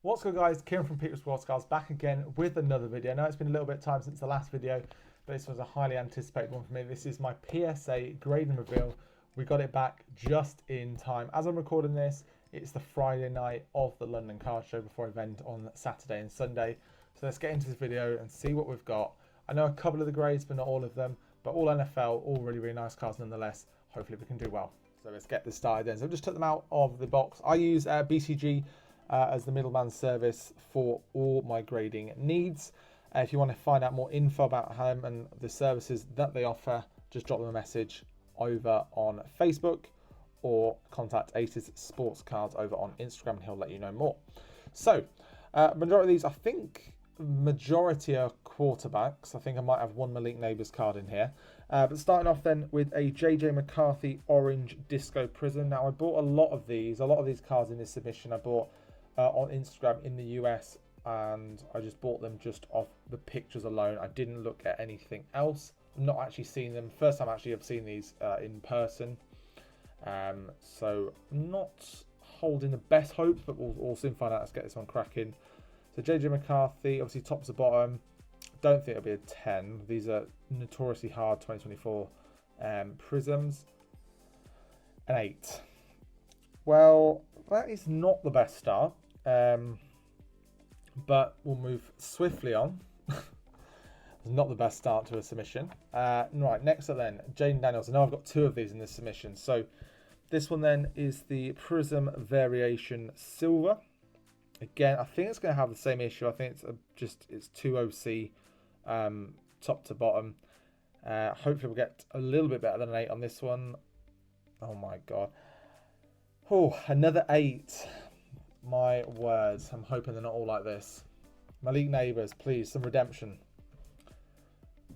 What's good, guys? Kieran from Peter Sports Cars back again with another video. Now it's been a little bit of time since the last video, but this was a highly anticipated one for me. This is my PSA grade and reveal. We got it back just in time. As I'm recording this, it's the Friday night of the London Car Show before event on Saturday and Sunday. So let's get into this video and see what we've got. I know a couple of the grades, but not all of them. But all NFL, all really, really nice cars nonetheless. Hopefully we can do well. So let's get this started then. So I've just took them out of the box. I use BCG as the middleman service for all my grading needs. If you want to find out more info about them and the services that they offer, just drop them a message over on Facebook or contact Aces Sports Cards over on Instagram and he'll let you know more. So majority of these, I think majority are quarterbacks. I think I might have one Malik Neighbours card in here. But starting off then with a JJ McCarthy Orange Disco Prism. Now I bought a lot of these cards in this submission I bought on Instagram in the US, and I just bought them just off the pictures alone. I didn't look at anything else. I've not actually seen them. First time actually I've seen these in person. So I'm not holding the best hopes, but we'll soon find out. Let's get this one cracking. So JJ McCarthy, obviously top to bottom. Don't think it'll be a 10. These are notoriously hard 2024 prisms. An 8. Well, that is not the best start. But we'll move swiftly on. Not the best start to a submission. Right, next up then, Jaden Daniels. I know I've got two of these in this submission. So this one then is the Prism Variation Silver. Again, I think it's going to have the same issue. I think it's 2 OC top to bottom. Hopefully we'll get a little bit better than an 8 on this one. Oh my god. Oh, another 8. My words. I'm hoping they're not all like this. Malik Neighbours, please, some redemption.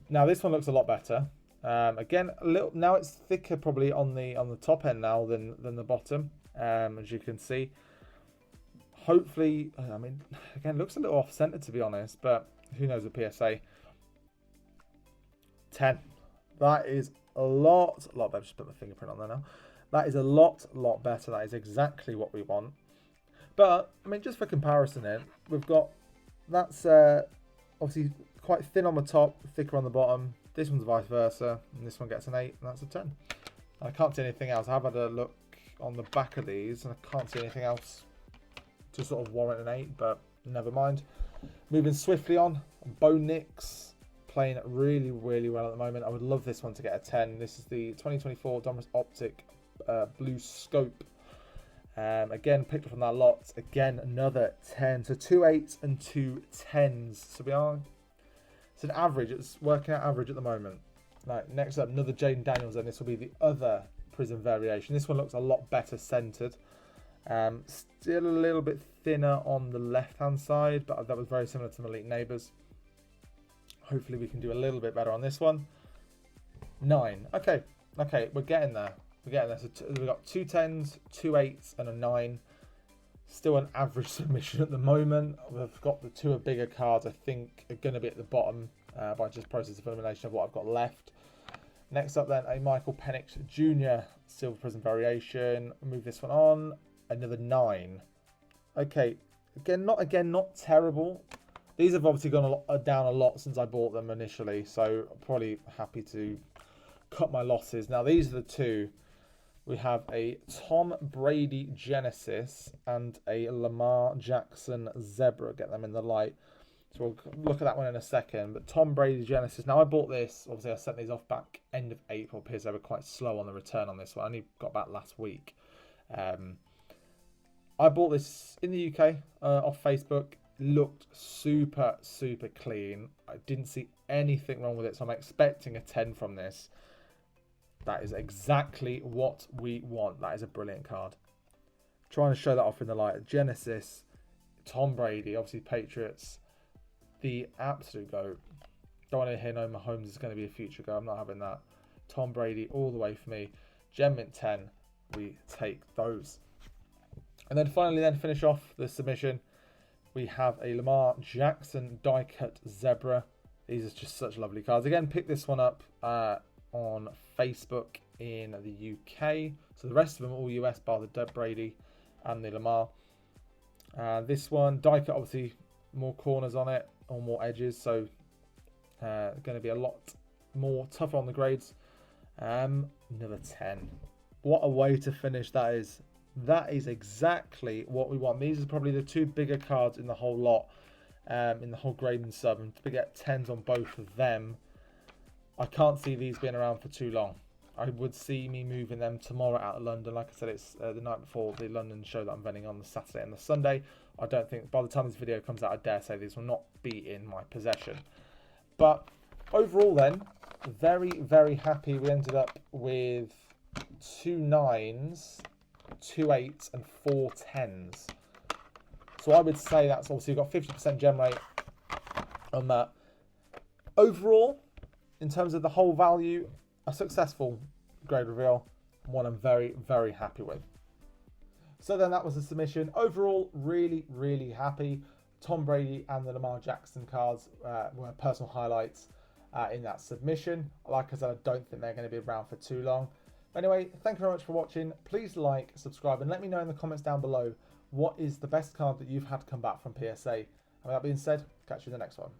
Now this one looks a lot better. Again, a little. Now it's thicker, probably on the top end now than the bottom. As you can see. Hopefully, I mean, again, looks a little off center to be honest, but who knows with PSA. 10. That is a lot better. Just put my fingerprint on there now. That is a lot better. That is exactly what we want. But, I mean, just for comparison then, we've got, that's obviously quite thin on the top, thicker on the bottom. This one's vice versa, and this one gets an 8, and that's a 10. I can't see anything else. I have had a look on the back of these, and I can't see anything else to sort of warrant an 8, but never mind. Moving swiftly on, Bo Nix playing really, really well at the moment. I would love this one to get a 10. This is the 2024 Dominus Optic Blue Scope. Again, picked up from that lot. Again, another 10. So 2 8s and 2 10s. So it's an average. It's working out average at the moment. Right, next up, another Jaden Daniels, and this will be the other Prism variation. This one looks a lot better centered. Still a little bit thinner on the left-hand side, but that was very similar to Malik Neighbours. Hopefully we can do a little bit better on this one. 9. Okay, we're getting there. So we've got 2 10s, 2 8s, and a 9. Still an average submission at the moment. We've got the 2 bigger cards, I think, are going to be at the bottom by just process of elimination of what I've got left. Next up then, a Michael Penix Jr. Silver Prism variation. Move this one on. Another 9. Okay, not terrible. These have obviously gone down a lot since I bought them initially, so I'm probably happy to cut my losses. Now these are the 2. We have a Tom Brady Genesis and a Lamar Jackson Zebra. Get them in the light. So we'll look at that one in a second. But Tom Brady Genesis. Now I bought this. Obviously I sent these off back end of April because they were quite slow on the return on this one. I only got back last week. I bought this in the UK off Facebook. Looked super clean. I didn't see anything wrong with it. So I'm expecting a 10 from this. That is exactly what we want. That is a brilliant card. Trying to show that off in the light. Genesis, Tom Brady, obviously Patriots, the absolute GOAT. Don't want to hear no Mahomes is going to be a future GOAT. I'm not having that. Tom Brady all the way for me. Gem Mint 10. We take those. And then finally finish off the submission. We have a Lamar Jackson die cut Zebra. These are just such lovely cards. Again, pick this one up on Facebook in the UK. So the rest of them are all US, bar the Brady and the Lamar. This one, die cut, obviously more corners on it or more edges, so going to be a lot more tougher on the grades. Another 10. What a way to finish that is. That is exactly what we want. These are probably the two bigger cards in the whole lot, in the whole grade and sub, and to get 10s on both of them, I can't see these being around for too long. I would see me moving them tomorrow out of London. Like I said, it's the night before the London show that I'm vending on the Saturday and the Sunday. I don't think by the time this video comes out, I dare say these will not be in my possession. But overall then, very, very happy. We ended up with 2 9s, 2 8s and 4 10s. So I would say that's obviously got 50% gem rate on that. Overall, in terms of the whole value, a successful grade reveal, one I'm very, very happy with. So then that was the submission. Overall, really, really happy. Tom Brady and the Lamar Jackson cards were personal highlights in that submission. Like I said, I don't think they're going to be around for too long. Anyway, thank you very much for watching. Please like, subscribe, and let me know in the comments down below what is the best card that you've had come back from PSA. And with that being said, catch you in the next one.